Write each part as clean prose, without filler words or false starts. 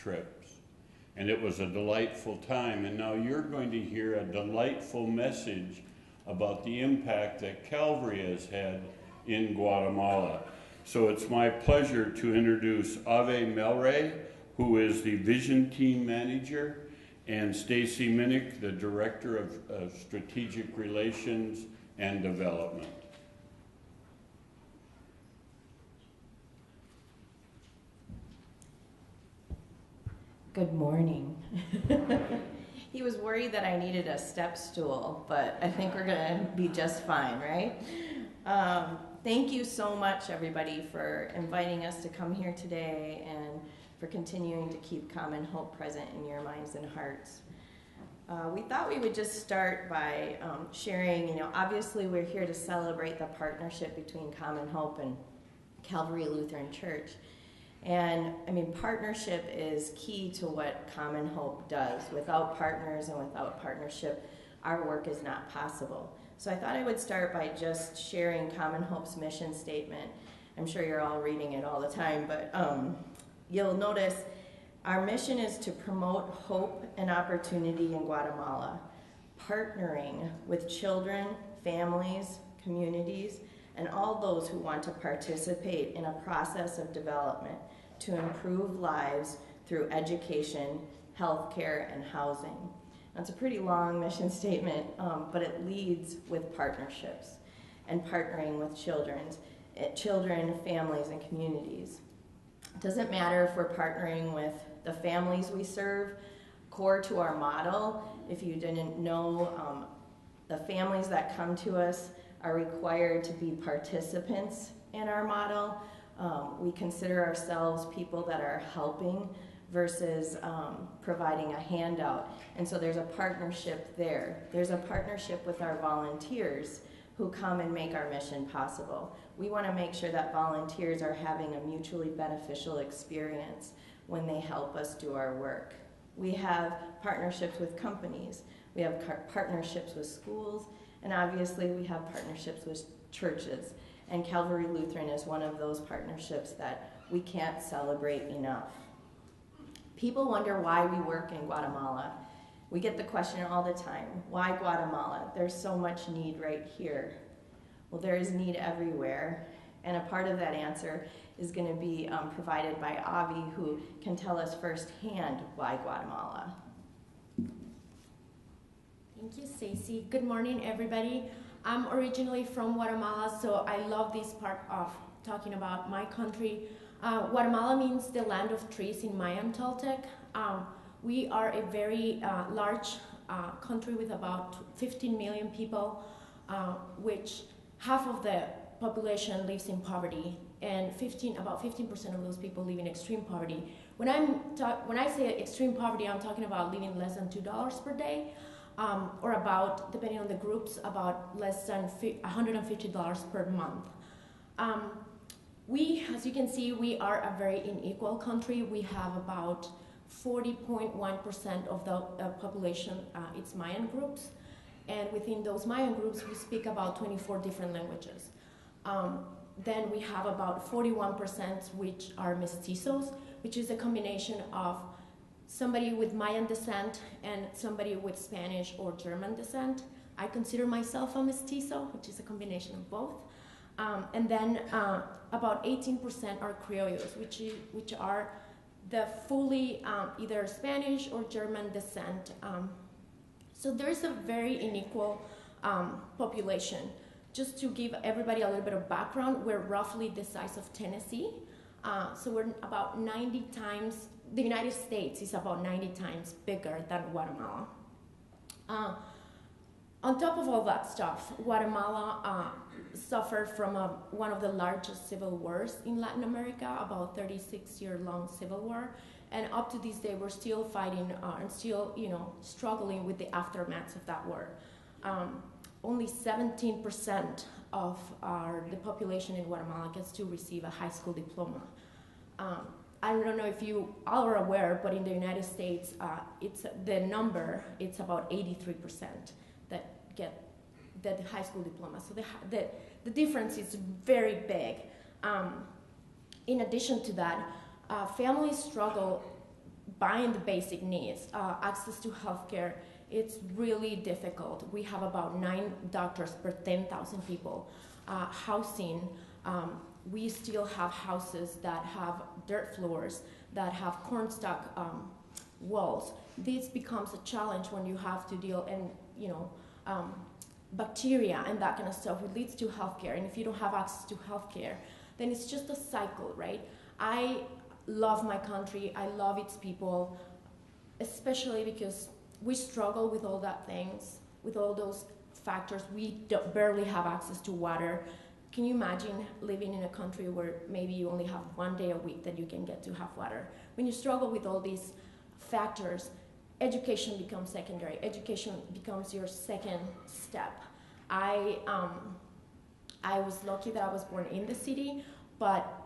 trips. And it was a delightful time. And now you're going to hear a delightful message about the impact that Calvary has had in Guatemala. So it's my pleasure to introduce Ave Melray, who is the Vision Team Manager, and Stacy Minnick, the Director of Strategic Relations and Development. Good morning. He was worried that I needed a step stool, but I think we're going to be just fine, right? Thank you so much, everybody, for inviting us to come here today and for continuing to keep Common Hope present in your minds and hearts. We thought we would just start by sharing, obviously we're here to celebrate the partnership between Common Hope and Calvary Lutheran Church. And partnership is key to what Common Hope does. Without partners and without partnership, our work is not possible. So I thought I would start by just sharing Common Hope's mission statement. I'm sure you're all reading it all the time, but you'll notice our mission is to promote hope and opportunity in Guatemala, partnering with children, families, communities, and all those who want to participate in a process of development to improve lives through education, healthcare, and housing. That's a pretty long mission statement, but it leads with partnerships and partnering with children, families, and communities. It doesn't matter if we're partnering with the families we serve. Core to our model, if you didn't know, the families that come to us are required to be participants in our model. We consider ourselves people that are helping versus providing a handout. And so there's a partnership there. There's a partnership with our volunteers who come and make our mission possible. We want to make sure that volunteers are having a mutually beneficial experience when they help us do our work. We have partnerships with companies. We have partnerships with schools. And obviously we have partnerships with churches. And Calvary Lutheran is one of those partnerships that we can't celebrate enough. People wonder why we work in Guatemala. We get the question all the time, why Guatemala? There's so much need right here. Well, there is need everywhere. And a part of that answer is going to be provided by Avi, who can tell us firsthand why Guatemala. Thank you, Stacy. Good morning, everybody. I'm originally from Guatemala, so I love this part of talking about my country. Guatemala means the land of trees in Mayan Toltec. We are a very large country with about 15 million people, which half of the population lives in poverty, and about 15% of those people live in extreme poverty. When I say extreme poverty, I'm talking about living less than $2 per day, or about, depending on the groups, about less than $150 per month. As you can see, we are a very unequal country. We have about 40.1% of the population, it's Mayan groups. And within those Mayan groups, we speak about 24 different languages. Then we have about 41% which are mestizos, which is a combination of somebody with Mayan descent and somebody with Spanish or German descent. I consider myself a mestizo, which is a combination of both. And then about 18% are criollos, which are the fully either Spanish or German descent. So there's a very unequal population. Just to give everybody a little bit of background, we're roughly the size of Tennessee. So we're about 90 times, the United States is about 90 times bigger than Guatemala. On top of all that stuff, Guatemala suffered from one of the largest civil wars in Latin America, about 36-year-long civil war. And up to this day, we're still fighting and still, struggling with the aftermath of that war. Only 17% of the population in Guatemala gets to receive a high school diploma. I don't know if you all are aware, but in the United States, it's about 83% that get the high school diploma. So the difference is very big. In addition to that, families struggle buying the basic needs, access to healthcare, it's really difficult. We have about 9 doctors per 10,000 people. Housing, we still have houses that have dirt floors, that have cornstalk walls. This becomes a challenge when you have to deal and bacteria and that kind of stuff. It leads to healthcare, and if you don't have access to healthcare, then it's just a cycle, right? I love my country. I love its people, especially because we struggle with all that things, with all those factors. We barely have access to water. Can you imagine living in a country where maybe you only have 1 day a week that you can get to have water? When you struggle with all these factors, education becomes secondary. Education becomes your second step. I was lucky that I was born in the city, but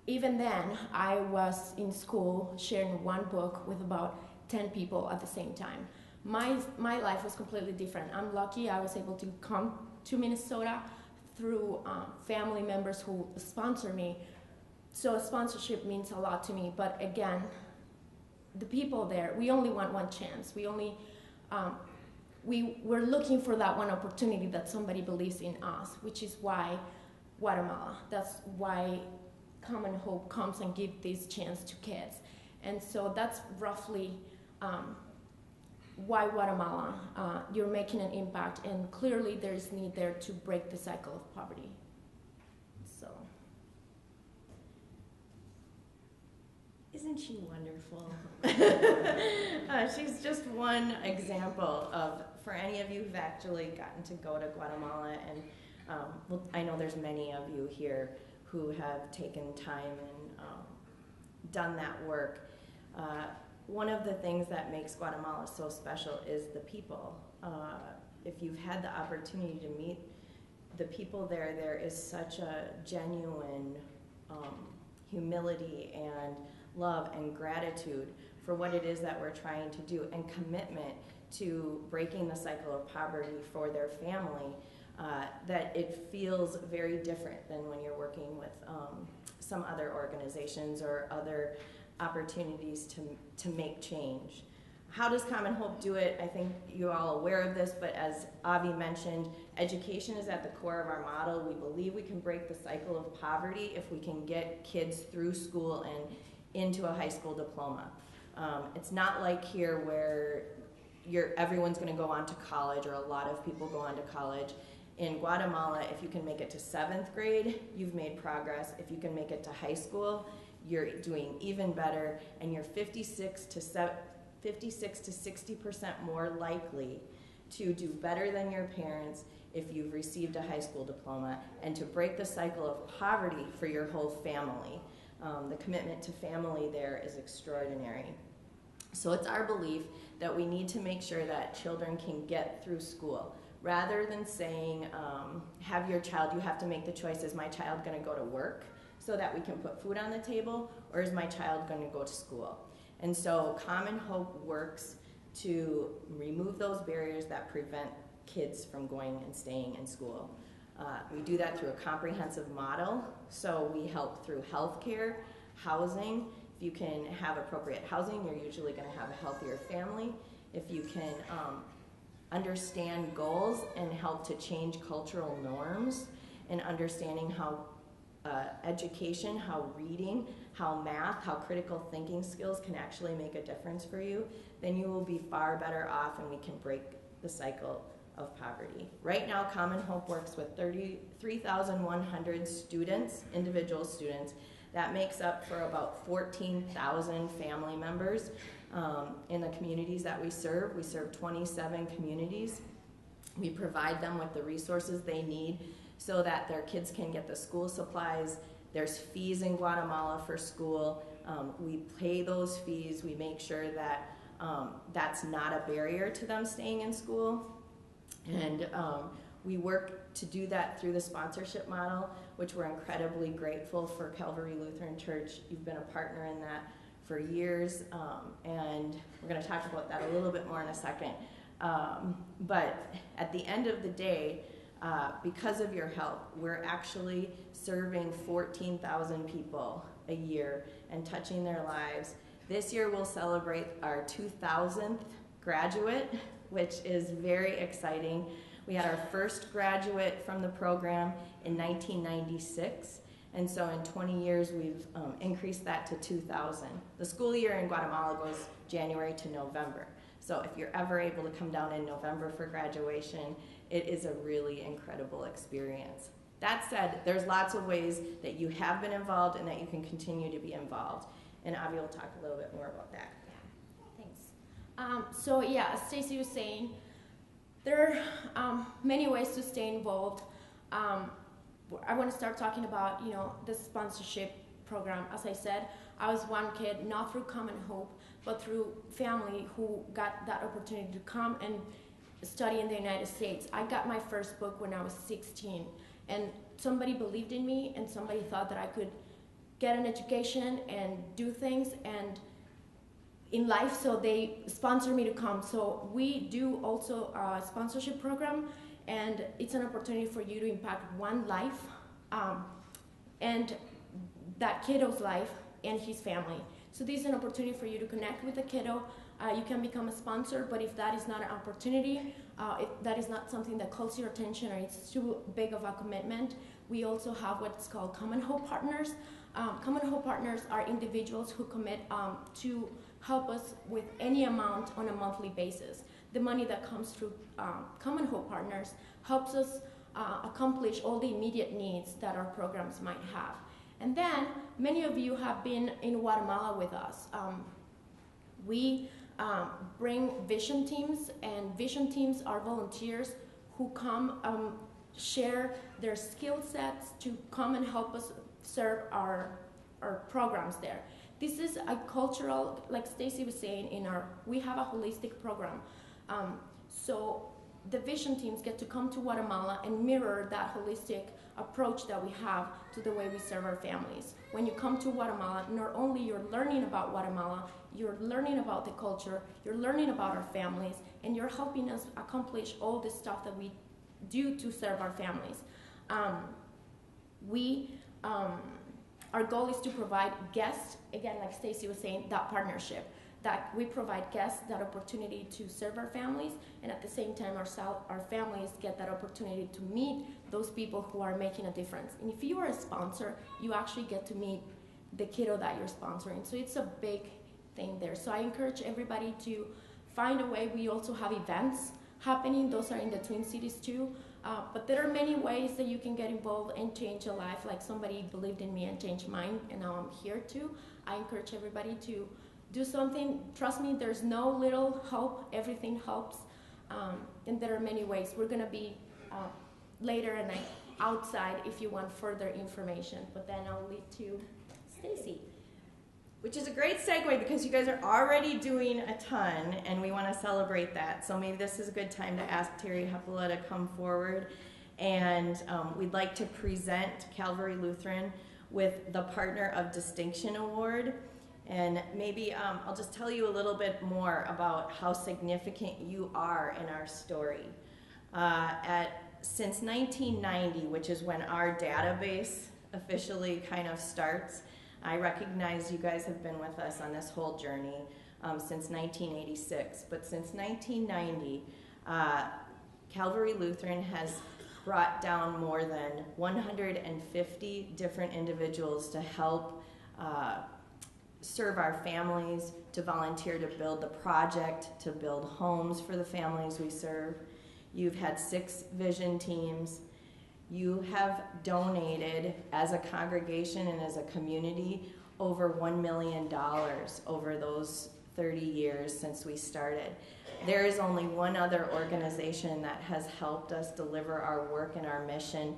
even then, I was in school sharing one book with about 10 people at the same time. My life was completely different. I'm lucky I was able to come to Minnesota through family members who sponsor me. So sponsorship means a lot to me, but again, the people there, we only want one chance. We're looking for that one opportunity that somebody believes in us, which is why Guatemala, that's why Common Hope comes and gives this chance to kids. And so that's roughly why Guatemala, you're making an impact, and clearly there is need there to break the cycle of poverty. So. Isn't she wonderful? She's just one example of, for any of you who've actually gotten to go to Guatemala, and well, I know there's many of you here who have taken time and done that work. One of the things that makes Guatemala so special is the people. If you've had the opportunity to meet the people there, there is such a genuine humility and love and gratitude for what it is that we're trying to do, and commitment to breaking the cycle of poverty for their family, that it feels very different than when you're working with some other organizations or other opportunities to make change. How does Common Hope do it? I think you're all aware of this, but as Avi mentioned, education is at the core of our model. We believe we can break the cycle of poverty if we can get kids through school and into a high school diploma. It's not like here where everyone's going to go on to college, or a lot of people go on to college. In Guatemala, if you can make it to 7th grade, you've made progress. If you can make it to high school, you're doing even better, and you're 56 to 60% more likely to do better than your parents if you've received a high school diploma, and to break the cycle of poverty for your whole family. The commitment to family there is extraordinary. So it's our belief that we need to make sure that children can get through school. Rather than saying, have your child, you have to make the choice, is my child going to go to work so that we can put food on the table, or is my child going to go to school? And so Common Hope works to remove those barriers that prevent kids from going and staying in school. We do that through a comprehensive model. So we help through healthcare, housing. If you can have appropriate housing, you're usually going to have a healthier family. If you can understand goals and help to change cultural norms, and understanding how education, how reading, how math, how critical thinking skills can actually make a difference for you, then you will be far better off, and we can break the cycle of poverty. Right now, Common Hope works with 3,100 students, individual students. That makes up for about 14,000 family members in the communities that we serve. We serve 27 communities. We provide them with the resources they need so that their kids can get the school supplies. There's fees in Guatemala for school. We pay those fees. We make sure that that's not a barrier to them staying in school. And we work to do that through the sponsorship model, which we're incredibly grateful for Calvary Lutheran Church. You've been a partner in that for years, and we're going to talk about that a little bit more in a second. But at the end of the day, because of your help, we're actually serving 14,000 people a year and touching their lives. This year we'll celebrate our 2000th graduate, which is very exciting. We had our first graduate from the program in 1996, and so in 20 years we've increased that to 2000. The school year in Guatemala goes January to November, so if you're ever able to come down in November for graduation, it is a really incredible experience. That said, there's lots of ways that you have been involved and that you can continue to be involved, and Avi will talk a little bit more about that. Thanks. So yeah, as Stacy was saying, there are many ways to stay involved. I want to start talking about, the sponsorship program. As I said, I was one kid, not through Common Hope, but through family who got that opportunity to come and study in the United States. I got my first book when I was 16, and somebody believed in me, and somebody thought that I could get an education and do things and in life, so they sponsored me to come. So we do also a sponsorship program, and it's an opportunity for you to impact one life, and that kiddo's life and his family. So this is an opportunity for you to connect with the kiddo. You can become a sponsor, but if that is not an opportunity, if that is not something that calls your attention or it's too big of a commitment, we also have what's called Common Hope Partners. Common Hope Partners are individuals who commit to help us with any amount on a monthly basis. The money that comes through Common Hope Partners helps us accomplish all the immediate needs that our programs might have. And then, many of you have been in Guatemala with us. We bring vision teams, and vision teams are volunteers who come share their skill sets to come and help us serve our programs there. This is a cultural, like Stacy was saying, we have a holistic program. So the vision teams get to come to Guatemala and mirror that holistic approach that we have to the way we serve our families. When you come to Guatemala, not only you're learning about Guatemala, you're learning about the culture, you're learning about our families, and you're helping us accomplish all the stuff that we do to serve our families. Our goal is to provide guests, again, like Stacy was saying, that partnership, that we provide guests that opportunity to serve our families, and at the same time our families get that opportunity to meet those people who are making a difference. And if you are a sponsor, you actually get to meet the kiddo that you're sponsoring. So it's a big thing there. So I encourage everybody to find a way. We also have events happening. Those are in the Twin Cities too. But there are many ways that you can get involved and change a life. Like somebody believed in me and changed mine, and now I'm here too. I encourage everybody to do something. Trust me, there's no little help. Everything helps. And there are many ways. We're going to be later and outside if you want further information. But then I'll leave to Stacy. Which is a great segue because you guys are already doing a ton and we want to celebrate that. So maybe this is a good time to ask Terry Heppola to come forward, and we'd like to present Calvary Lutheran with the Partner of Distinction Award. And maybe I'll just tell you a little bit more about how significant you are in our story. Since 1990, which is when our database officially kind of starts, I recognize you guys have been with us on this whole journey since 1986, but since 1990, Calvary Lutheran has brought down more than 150 different individuals to help serve our families, to volunteer to build the project, to build homes for the families we serve. You've had 6 vision teams. You have donated as a congregation and as a community over $1 million over those 30 years since we started. There is only one other organization that has helped us deliver our work and our mission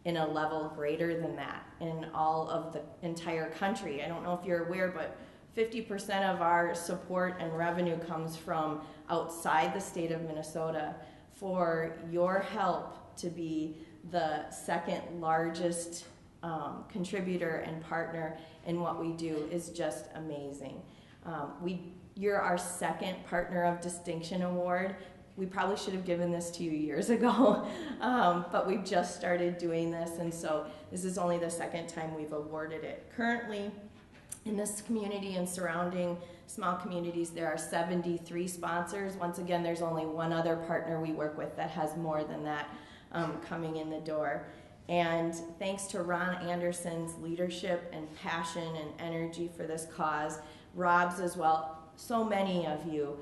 in a level greater than that in all of the entire country. I don't know if you're aware, but 50% of our support and revenue comes from outside the state of Minnesota. For your help to be the second largest contributor and partner in what we do is just amazing. You're our second Partner of Distinction Award. We probably should have given this to you years ago, but we've just started doing this, and so this is only the second time we've awarded it. Currently, in this community and surrounding small communities, there are 73 sponsors. Once again, there's only one other partner we work with that has more than that coming in the door. And thanks to Ron Anderson's leadership and passion and energy for this cause, Rob's as well, so many of you,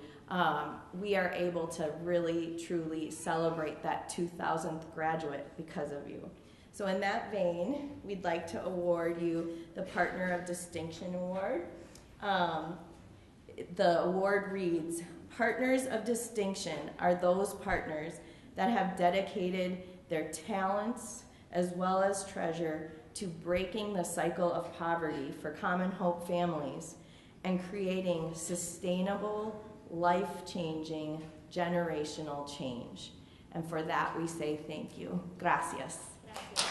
we are able to really, truly celebrate that 2000th graduate because of you. So in that vein, we'd like to award you the Partner of Distinction Award. The award reads, Partners of Distinction are those partners that have dedicated their talents as well as treasure to breaking the cycle of poverty for Common Hope families and creating sustainable, life-changing, generational change. And for that we say thank you. Gracias. Gracias.